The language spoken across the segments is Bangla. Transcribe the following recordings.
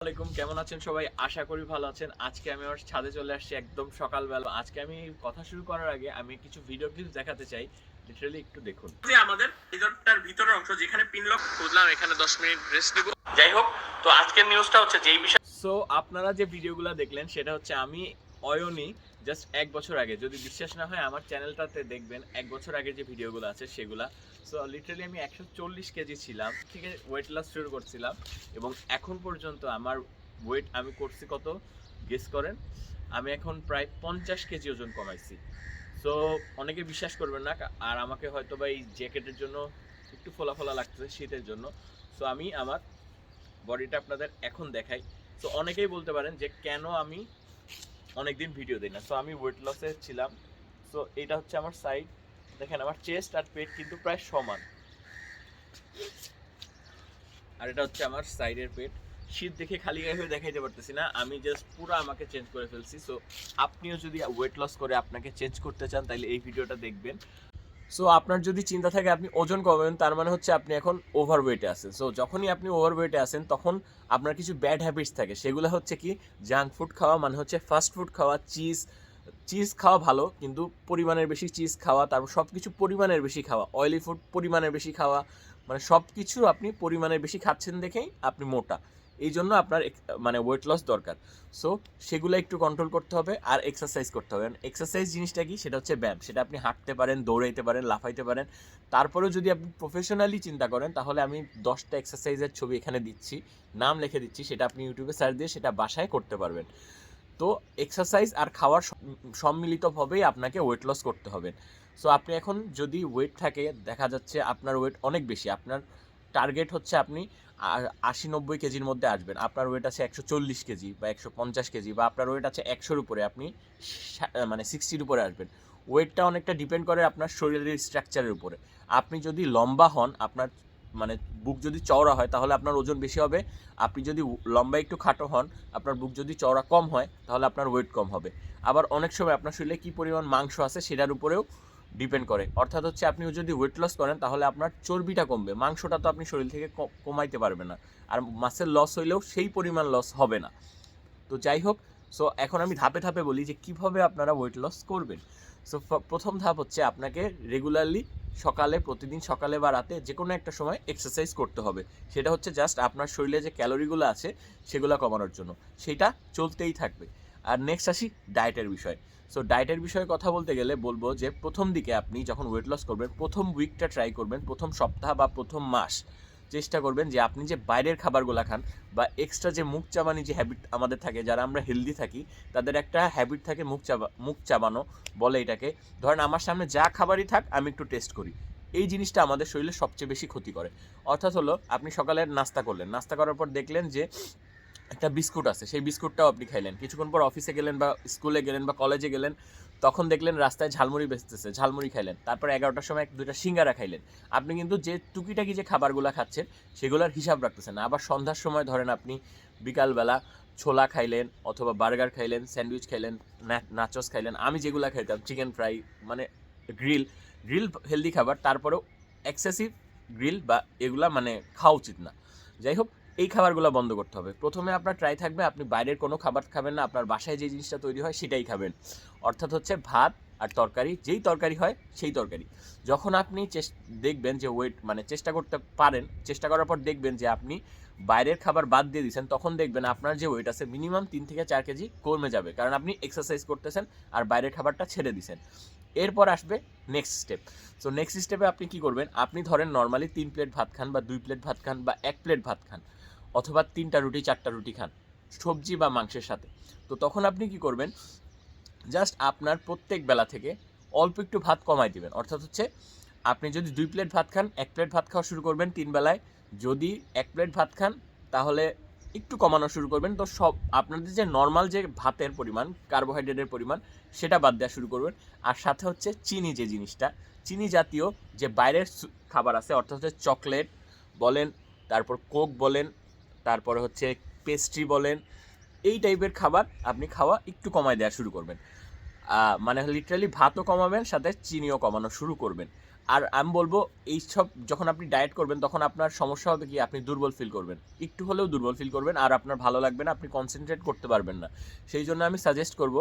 আসসালামাইকুম, কেমন আছেন সবাই? আশা করি ভালো আছেন। আজকে আমি আমার ছাদে চলে আসছি একদম সকালবেলা। আজকে আমি কথা শুরু করার আগে আমি কিছু ভিডিও ক্লিপ দেখাতে চাই। লিটারালি একটু দেখুন। যে আমাদের ভিতরটার ভিতরের অংশ যেখানে পিনলক খুললাম, এখানে 10 মিনিট রেস্ট নেব। যাই হোক, তো আজকের নিউজটা হচ্ছে যেই বিষয়। সো আপনারা যে ভিডিওগুলো দেখলেন সেটা হচ্ছে আমি অয়নি জাস্ট 1 বছর আগে, যদি বিশ্বাস না হয় আমার চ্যানেলটাতে দেখবেন 1 বছর আগে যে ভিডিওগুলো আছে সেগুলা। সো লিটারালি আমি 140 কেজি ছিলাম, ঠিক আছে, ওয়েট লস শুরু করছিলাম এবং এখন পর্যন্ত আমার ওয়েট আমি করছি কত গেস করেন। আমি এখন প্রায় 50 কেজি ওজন কমাইছি। সো অনেকে বিশ্বাস করবেন না, আর আমাকে হয়তো বা এই জ্যাকেটের জন্য একটু ফোলা ফোলা লাগতেছে শীতের জন্য। সো আমি আমার বডিটা আপনাদের এখন দেখাই। সো অনেকেই বলতে পারেন যে কেন আমি অনেকদিন ভিডিও দিই না। সো আমি ওয়েট লসে ছিলাম। সো এটা হচ্ছে আমার সাইড, দেখেন আমার চেস্ট আর পেট কিন্তু প্রায় সমান, আর এটা হচ্ছে আমার সাইডের পেট। শীত দেখে খালি গায়ে হয়ে দেখাইতে পারতেছি না, আমি জাস্ট পুরো আমাকে চেঞ্জ করে ফেলছি। সো আপনিও যদি ওয়েট লস করে আপনাকে চেঞ্জ করতে চান তাহলে এই ভিডিওটা দেখবেন। সো আপনার যদি চিন্তা থাকে আপনি ওজন কমাবেন, তার মানে হচ্ছে আপনি এখন ওভারওয়েটে আছেন। সো যখনই আপনি ওভারওয়েটে আছেন তখন আপনার কিছু ব্যাড হ্যাবিটস থাকে, সেগুলো হচ্ছে কি জাঙ্ক ফুড খাওয়া, মানে হচ্ছে ফাস্ট ফুড খাওয়া, চিজ খাওয়া ভালো কিন্তু পরিমাণের বেশি চিজ খাওয়া, তারপর সব কিছু পরিমাণের বেশি খাওয়া, অয়েলি ফুড পরিমাণের বেশি খাওয়া, মানে সব কিছু আপনি পরিমাণের বেশি খাচ্ছেন দেখেই আপনি মোটা। এই জন্য আপনার মানে ওয়েট লস দরকার। সো সেগুলো একটু কন্ট্রোল করতে হবে আর এক্সারসাইজ করতে হবে। এক্সারসাইজ জিনিসটা কি, সেটা হচ্ছে ব্যায়াম। সেটা আপনি হাঁটতে পারেন, দৌড়াইতে পারেন, লাফাইতে পারেন। তারপরেও যদি আপনি প্রফেশনালি চিন্তা করেন তাহলে আমি 10টা এক্সারসাইজের ছবি এখানে দিচ্ছি, নাম লিখে দিচ্ছি, সেটা আপনি ইউটিউবে সার্চ দিয়ে সেটা বাসায় করতে পারবেন। তো এক্সারসাইজ আর খাওয়ার সম্মিলিতভাবেই আপনাকে ওয়েট লস করতে হবে। সো আপনি এখন যদি ওয়েট থাকে, দেখা যাচ্ছে আপনার ওয়েট অনেক বেশি, আপনার টার্গেট হচ্ছে আপনি 80-90 কেজির মধ্যে আসবেন, আপনার ওয়েট আছে 140 কেজি বা 150 কেজি, বা আপনার ওয়েট আছে 100-র উপরে, আপনি মানে 60-র উপরে আসবেন। ওয়েটটা অনেকটা ডিপেন্ড করে আপনার শরীরের স্ট্রাকচারের উপরে। আপনি যদি লম্বা হন, আপনার মানে বুক যদি চওড়া হয় তাহলে আপনার ওজন বেশি হবে। আপনি যদি লম্বা একটু খাটো হন, আপনার বুক যদি চওড়া কম হয় তাহলে আপনার ওয়েট কম হবে। আবার অনেক সময় আপনার শরীরে কী পরিমাণ মাংস আছে সেটার উপরেও ডিপেন্ড করে। অর্থাৎ হচ্ছে আপনি যদি ওয়েট লস করেন তাহলে আপনার চর্বিটা কমবে, মাংসটা তো আপনি শরীর থেকে কমাইতে পারবেন না, আর মাসেল লস হইলেও সেই পরিমাণ লস হবে না। তো যাই হোক, সো এখন আমি ধাপে ধাপে বলি যে কীভাবে আপনারা ওয়েট লস করবেন। সো প্রথম ধাপ হচ্ছে আপনাকে রেগুলারলি প্রতিদিন সকালে বা রাতে যে কোনো একটা সময় এক্সারসাইজ করতে হবে। সেটা হচ্ছে জাস্ট আপনার শরীরে যে ক্যালোরিগুলো আছে সেগুলো কমানোর জন্য, সেটা চলতেই থাকবে। আর নেক্সট আসি ডায়েটের বিষয়। সো ডায়েটের বিষয়ে কথা বলতে গেলে বলবো যে প্রথম দিকে আপনি যখন ওয়েট লস করবেন, প্রথম উইকটা ট্রাই করবেন, প্রথম সপ্তাহ বা প্রথম মাস চেষ্টা করবেন যে আপনি যে বাইরের খাবারগুলো খান বা এক্সট্রা যে মুখ চাবানি যে হ্যাবিট আমাদের থাকে, যারা আমরা হেলদি থাকি তাদের একটা হ্যাবিট থাকে মুখ চাবানো বলে এটাকে। ধরেন আমার সামনে যা খাবারই থাক আমি একটু টেস্ট করি, এই জিনিসটা আমাদের শরীরে সবচেয়ে বেশি ক্ষতি করে। অর্থাৎ হলো আপনি সকালে নাস্তা করলেন, নাস্তা করার পর দেখলেন যে একটা বিস্কুট আছে, সেই বিস্কুটটাও আপনি খাইলেন। কিছুক্ষণ পর অফিসে গেলেন বা স্কুলে গেলেন বা কলেজে গেলেন, তখন দেখলেন রাস্তায় ঝালমুড়ি বেচতেছে, ঝালমুড়ি খাইলেন। তারপর 11টার সময় 2টা সিঙ্গারা খাইলেন। আপনি কিন্তু যে টুকিটাকি যে খাবারগুলো খাচ্ছেন সেগুলোর হিসাব রাখতেছেন না। আবার সন্ধ্যার সময় ধরেন আপনি বিকালবেলা ছোলা খাইলেন অথবা বার্গার খাইলেন, স্যান্ডউইচ খাইলেন, নাচোস খাইলেন। আমি যেগুলো খাইতাম চিকেন ফ্রাই, মানে গ্রিল গ্রিল হেলদি খাবার, তারপরেও এক্সেসিভ গ্রিল বা এগুলা মানে খাওয়া উচিত না। যাই হোক, এই খাবারগুলো বন্ধ করতে হবে। প্রথমে আপনার ট্রাই থাকবে আপনি বাইরের কোনো খাবার খাবেন না, আপনার বাসায় যে জিনিসটা তৈরি হয় সেটাই খাবেন। অর্থাৎ হচ্ছে ভাত আর তরকারি, যেই তরকারি হয় সেই তরকারি। যখন আপনি দেখবেন যে ওয়েট মানে চেষ্টা করতে পারেন, চেষ্টা করার পর দেখবেন যে আপনি বাইরের খাবার বাদ দিয়ে দিয়েছেন, তখন দেখবেন আপনার যে ওয়েট আছে মিনিমাম 3 থেকে 4 কেজি কমে যাবে, কারণ আপনি এক্সারসাইজ করতেছেন আর বাইরের খাবারটা ছেড়ে দিয়েছেন। এরপর আসবে নেক্সট স্টেপ। সো নেক্সট স্টেপে আপনি কী করবেন, আপনি ধরেন নর্মালি 3 প্লেট ভাত খান বা 2 প্লেট ভাত খান বা 1 প্লেট ভাত খান, অথবা 3টা রুটি 4টা রুটি খান সবজি বা মাংসের সাথে। তো তখন আপনি কি করবেন, জাস্ট আপনার প্রত্যেক বেলা থেকে অল্প একটু ভাত কমাই দিবেন। অর্থাৎ হচ্ছে আপনি যদি 2 প্লেট ভাত খান, 1 প্লেট ভাত খাওয়া শুরু করবেন 3 বেলায়। যদি 1 প্লেট ভাত খান তাহলে একটু কমানো শুরু করবেন। তো সব আপনাদের যে নর্মাল যে ভাতের পরিমাণ, কার্বোহাইড্রেটের পরিমাণ, সেটা বাদ দেওয়া শুরু করবেন। আর সাথে হচ্ছে চিনি, যে জিনিসটা চিনি জাতীয় যে বাইরের খাবার আছে, অর্থাৎ হচ্ছে চকলেট বলেন, তারপর কোক বলেন, তারপরে হচ্ছে পেস্ট্রি বলেন, এই টাইপের খাবার আপনি খাওয়া একটু কমায় দেওয়া শুরু করবেন। মানে লিটারালি ভাতও কমাবেন, সাথে চিনিও কমানো শুরু করবেন। আর আমি বলবো এইসব যখন আপনি ডায়েট করবেন তখন আপনার সমস্যা হবে কি, আপনি দুর্বল ফিল করবেন, একটু হলেও দুর্বল ফিল করবেন, আর আপনার ভালো লাগবে না, আপনি কনসেন্ট্রেট করতে পারবেন না। সেই জন্য আমি সাজেস্ট করব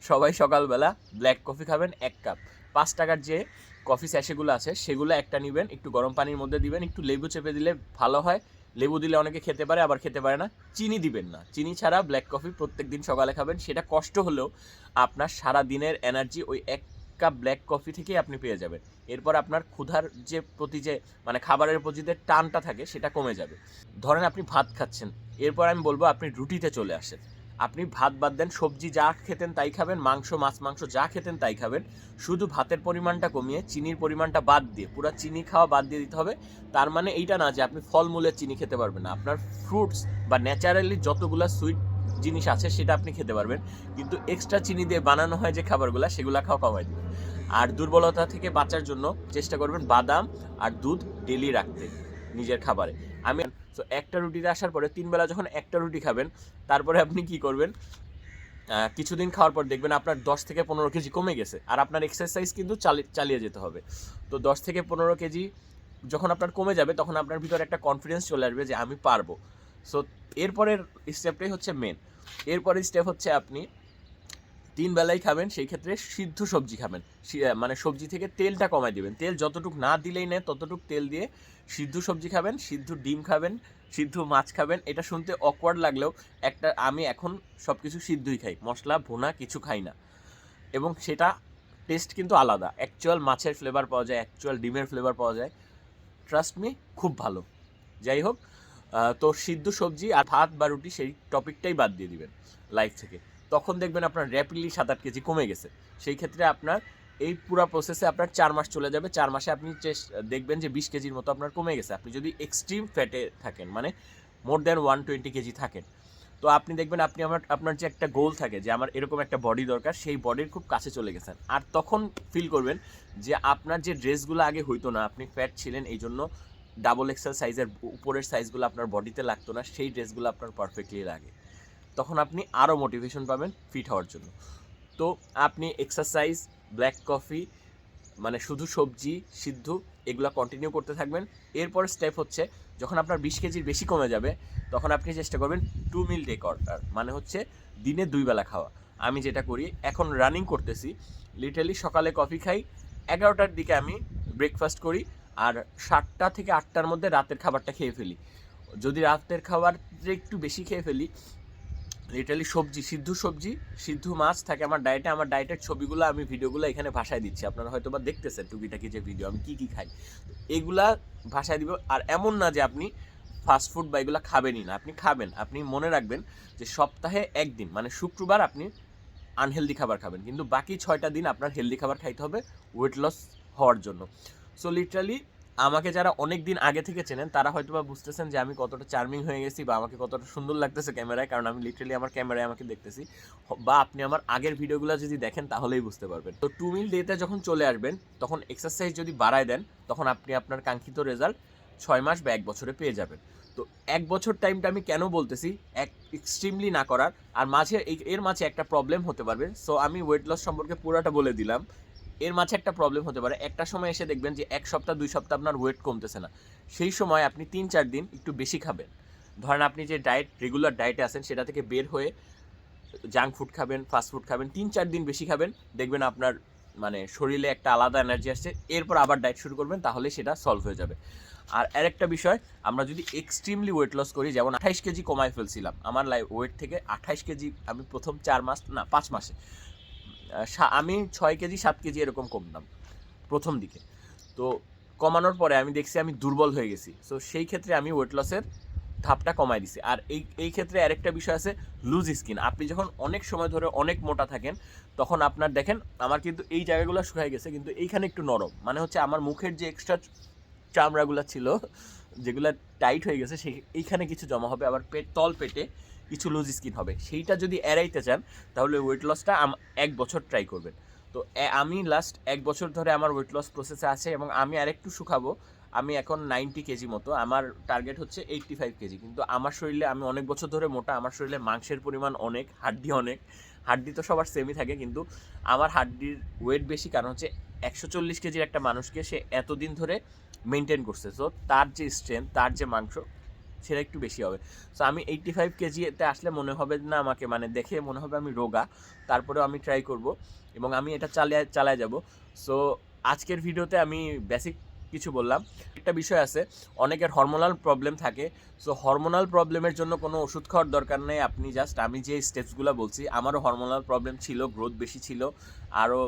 সবাই সকালবেলা ব্ল্যাক কফি খাবেন 1 কাপ। 5 টাকার যে কফি স্যাশেগুলো আছে সেগুলো একটা নেবেন, একটু গরম পানির মধ্যে দিবেন, একটু লেবু চেপে দিলে ভালো হয়। লেবু দিলে অনেকে খেতে পারে, আবার খেতে পারে না। চিনি দিবেন না, চিনি ছাড়া ব্ল্যাক কফি প্রত্যেক দিন সকালে খাবেন। সেটা কষ্ট হলেও আপনার সারা দিনের এনার্জি ওই 1 কাপ ব্ল্যাক কফি থেকেই আপনি পেয়ে যাবেন। এরপর আপনার ক্ষুধার যে প্রতি যে মানে খাবারের প্রতি যে টানটা থাকে সেটা কমে যাবে। ধরেন আপনি ভাত খাচ্ছেন, এরপর আমি বলবো আপনি রুটিতে চলে আসেন। আপনি ভাত বাদ দেন, সবজি যা খেতেন তাই খাবেন, মাংস মাছ মাংস যা খেতেন তাই খাবেন। শুধু ভাতের পরিমাণটা কমিয়ে চিনির পরিমাণটা বাদ দিয়ে, পুরো চিনি খাওয়া বাদ দিয়ে দিতে হবে। তার মানে এইটা না যে আপনি ফলমূলের চিনি খেতে পারবেন না, আপনার ফ্রুটস বা ন্যাচারালি যতগুলো সুইট জিনিস আছে সেটা আপনি খেতে পারবেন, কিন্তু এক্সট্রা চিনি দিয়ে বানানো হয় যে খাবারগুলো সেগুলো খাওয়া কমাই দেবেন। আর দুর্বলতা থেকে বাঁচার জন্য চেষ্টা করবেন বাদাম আর দুধ ডেলি রাখতে নিজের খাবারে। আমি তো একটা রুটিতে আসার পরে 3 বেলা যখন একটা রুটি খাবেন, তারপরে আপনি কি করবেন, কিছুদিন খাওয়ার পর দেখবেন আপনার 10 থেকে 15 কেজি কমে গেছে। আর আপনার এক্সারসাইজ কিন্তু চালিয়ে যেতে হবে। তো 10 থেকে 15 কেজি যখন আপনার কমে যাবে তখন আপনার ভিতরে একটা কনফিডেন্স চলে আসবে যে আমি পারবো। সো এরপরের স্টেপটাই হচ্ছে মেন। এরপরের স্টেপ হচ্ছে আপনি 3 বেলাই খাবেন, সেই ক্ষেত্রে সিদ্ধ সবজি খাবেন। মানে সবজি থেকে তেলটা কমাই দেবেন, তেল যতটুকু না দিলেই নেই ততটুকু তেল দিয়ে সিদ্ধ সবজি খাবেন, সিদ্ধ ডিম খাবেন, সিদ্ধ মাছ খাবেন। এটা শুনতে অকওয়ার্ড লাগলেও আমি এখন সব কিছু সিদ্ধই খাই, মশলা ভুনা কিছু খাই না, এবং সেটা টেস্ট কিন্তু আলাদা। অ্যাকচুয়াল মাছের ফ্লেভার পাওয়া যায়, অ্যাকচুয়াল ডিমের ফ্লেভার পাওয়া যায়, ট্রাস্ট মি খুব ভালো। যাই হোক, তো সিদ্ধ সবজি আর ভাত বা রুটি সেই টপিকটাই বাদ দিয়ে দিবেন লাইফ থেকে। তখন দেখবেন আপনার র্যাপিডলি 7-8 কেজি কমে গেছে। সেই ক্ষেত্রে আপনার এই পুরো প্রসেসে আপনার 4 মাস চলে যাবে। 4 মাসে আপনি দেখবেন যে 20 কেজির মতো আপনার কমে গেছে। আপনি যদি এক্সট্রিম ফ্যাটে থাকেন, মানে মোর দ্যান 120 কেজি থাকেন, তো আপনি দেখবেন আপনার যে একটা গোল থাকে যে আমার এরকম একটা বডি দরকার, সেই বডির খুব কাছে চলে গেছেন। আর তখন ফিল করবেন যে আপনার যে ড্রেসগুলো আগে হইতো না, আপনি ফ্যাট ছিলেন এই জন্য ডাবল এক্সেল সাইজের উপরের সাইজগুলো আপনার বডিতে লাগতো না, সেই ড্রেসগুলো আপনার পারফেক্টলি লাগে। তখন আপনি আরও মোটিভেশন পাবেন ফিট হওয়ার জন্য। তো আপনি এক্সারসাইজ, ব্ল্যাক কফি, মানে শুধু সবজি সিদ্ধ, এগুলো কন্টিনিউ করতে থাকবেন। এরপর স্টেপ হচ্ছে যখন আপনার 20 কেজির বেশি কমে যাবে তখন আপনি চেষ্টা করবেন 2 মিল ডে করার, মানে হচ্ছে দিনে 2 বেলা খাওয়া। আমি যেটা করি, এখন রানিং করতেছি, লিটারালি সকালে কফি খাই, 11টার দিকে আমি ব্রেকফাস্ট করি, আর 7টা থেকে 8টার মধ্যে রাতের খাবারটা খেয়ে ফেলি। যদি রাতের খাবার একটু বেশি খেয়ে ফেলি, লিটারালি সবজি সিদ্ধ মাছ থাকে আমার ডায়েটে। আমার ডায়েটের ছবিগুলো আমি ভিডিওগুলো এখানে ভাষায় দিচ্ছি, আপনারা হয়তো বা দেখতেছেন টুকিটাকি যে ভিডিও আমি কী খাই, এগুলা ভাষায় দিব। আর এমন না যে আপনি ফাস্ট ফুড বা এগুলো খাবেনই না, আপনি খাবেন। আপনি মনে রাখবেন যে সপ্তাহে একদিন মানে শুক্রবার আপনি আনহেলদি খাবার খাবেন, কিন্তু বাকি 6টা দিন আপনার হেলদি খাবার খাইতে হবে ওয়েট লস হওয়ার জন্য। সো লিটারালি আমাকে যারা অনেক দিন আগে থেকে চেনেন তারা হয়তো বা বুঝতেছেন যে আমি কতটা চার্মিং হয়ে গেছি বা আমাকে কতটা সুন্দর লাগতেছে ক্যামেরায়, কারণ আমি লিটারালি আমার ক্যামেরায় আমাকে দেখতেছি। বা আপনি আমার আগের ভিডিওগুলো যদি দেখেন তাহলেই বুঝতে পারবেন। তো 2 মিল ডেতে যখন চলে আসবেন তখন এক্সারসাইজ যদি বাড়ায় দেন তখন আপনি আপনার কাঙ্ক্ষিত রেজাল্ট 6 মাস বা 1 বছরে পেয়ে যাবেন। তো 1 বছর টাইমটা আমি কেন বলতেছি, এক্সট্রিমলি না করার, আর এর মাঝে একটা প্রবলেম হতে পারবে। সো আমি ওয়েট লস সম্পর্কে পুরোটা বলে দিলাম। এর মাঝে একটা প্রবলেম হতে পারে, একটা সময় এসে দেখবেন যে 1 সপ্তাহ 2 সপ্তাহ আপনার ওয়েট কমতেছে না, সেই সময় আপনি 3-4 দিন একটু বেশি খাবেন। ধরেন আপনি যে রেগুলার ডায়েটে আছেন সেটা থেকে বের হয়ে জাঙ্ক ফুড খাবেন, ফাস্ট ফুড খাবেন, 3-4 দিন বেশি খাবেন, দেখবেন আপনার মানে শরীরে একটা আলাদা এনার্জি আসছে। এরপর আবার ডায়েট শুরু করবেন, তাহলে সেটা সলভ হয়ে যাবে। আর আরেকটা বিষয়, আমরা যদি এক্সট্রিমলি ওয়েট লস করি, যেমন 28 কেজি কমায় ফেলছিলাম আমার ওয়েট থেকে, 28 কেজি আমি প্রথম 5 মাসে আমি 6 কেজি 7 কেজি এরকম কমলাম প্রথম দিকে। তো কমানোর পরে আমি দেখছি আমি দুর্বল হয়ে গেছি। সো সেই ক্ষেত্রে আমি ওয়েট লসের ধাপটা কমাই দিছি। আর এই ক্ষেত্রে আরেকটা বিষয় আছে, লুজ স্কিন। আপনি যখন অনেক সময় ধরে অনেক মোটা থাকেন তখন আপনার দেখেন আমার কিন্তু এই জায়গাগুলো শুকায় গেছে, কিন্তু এইখানে একটু নরম, মানে হচ্ছে আমার মুখের যে এক্সট্রা চামড়াগুলো ছিল যেগুলো টাইট হয়ে গেছে এইখানে কিছু জমা হবে, আবার পেটে কিছু লুজ স্কিন হবে। সেইটা যদি এড়াইতে চান তাহলে ওয়েট লসটা 1 বছর ট্রাই করবেন। তো আমি লাস্ট 1 বছর ধরে আমার ওয়েট লস প্রসেসে আছে, এবং আমি আরেকটু শুকাবো। আমি এখন 90 কেজি মতো, আমার টার্গেট হচ্ছে 85 কেজি। কিন্তু আমার শরীরে, আমি অনেক বছর ধরে মোটা, আমার শরীরে মাংসের পরিমাণ অনেক, হাড্ডি অনেক। হাড্ডি তো সবার সেমই থাকে, কিন্তু আমার হাড্ডির ওয়েট বেশি, কারণ হচ্ছে 140 কেজির একটা মানুষকে সে এতদিন ধরে মেনটেন করছে, সো তার যে স্ট্রেংথ, তার যে মাংস, সেটা একটু বেশি হবে। সো আমি 85 কেজিতে আসলে মনে হবে না আমাকে, মানে দেখে মনে হবে আমি রোগা, তারপরেও আমি ট্রাই করব এবং আমি এটা চালায় যাব। সো আজকের ভিডিওতে আমি বেসিক কিছু বললাম। একটা বিষয় আছে, অনেকের হরমোনাল প্রবলেম থাকে। সো হরমোনাল প্রবলেমের জন্য কোনো ওষুধ খাওয়ার দরকার নেই। আপনি জাস্ট আমি যে স্টেপসগুলো বলছি, আমারও হরমোনাল প্রবলেম ছিল, গ্রোথ বেশি ছিল, আরও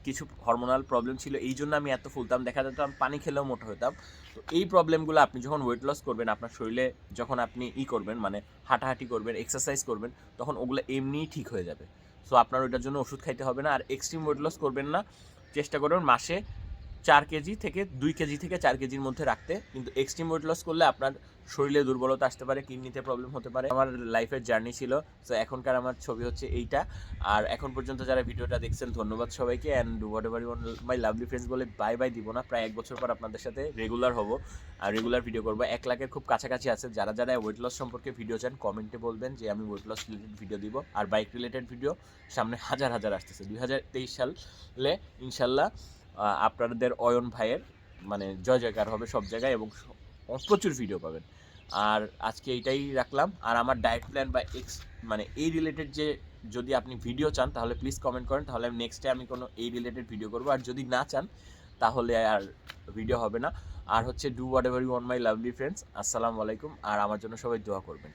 কিছু হরমোনাল প্রবলেম ছিল, এই জন্য আমি এত ফুলতাম, দেখা যেত আমি পানি খেলেও মোটা হতাম। তো এই প্রবলেমগুলো আপনি যখন ওয়েট লস করবেন, আপনার শরীরে যখন আপনি করবেন, মানে হাঁটাহাঁটি করবেন, এক্সারসাইজ করবেন, তখন ওগুলো এমনিই ঠিক হয়ে যাবে। সো আপনার ওইটার জন্য ওষুধ খাইতে হবে না। আর এক্সট্রিম ওয়েট লস করবেন না, চেষ্টা করবেন মাসে 4 কেজি থেকে 2 কেজি থেকে 4 কেজির মধ্যে রাখতে। কিন্তু এক্সট্রিম ওয়েট লস করলে আপনার শরীরে দুর্বলতা আসতে পারে, কিডনিতে প্রবলেম হতে পারে। আমার লাইফের জার্নি ছিল। সো এখনকার আমার ছবি হচ্ছে এইটা। আর এখন পর্যন্ত যারা ভিডিওটা দেখছেন, ধন্যবাদ সবাইকে। And whatever you my lovely friends বলে বাই বাই দিব না। প্রায় 1 বছর পর আপনাদের সাথে রেগুলার হব আর রেগুলার ভিডিও করবো। 1 লাখের খুব কাছাকাছি আছে। যারা যারা ওয়েট লস সম্পর্কে ভিডিও চান, কমেন্টে বলবেন যে আমি ওয়েট লস রিলেটেড ভিডিও দিব। আর বাইক রিলেটেড ভিডিও সামনে হাজার হাজার আসতেছে। 2023 সালে ইনশাল্লাহ আপনাদের অয়ন ভাইয়ের মানে জয় জয়কার হবে সব জায়গায় এবং প্রচুর ভিডিও পাবেন। আর আজকে এইটাই রাখলাম। আর আমার ডায়েট প্ল্যান বা মানে এই রিলেটেড যে যদি আপনি ভিডিও চান, তাহলে প্লিজ কমেন্ট করেন, তাহলে নেক্সটে আমি কোনো এই রিলেটেড ভিডিও করবো। আর যদি না চান, তাহলে আর ভিডিও হবে না। আর হচ্ছে do whatever you want my lovely friends. আসসালামু আলাইকুম। আর আমার জন্য সবাই দোয়া করবেন।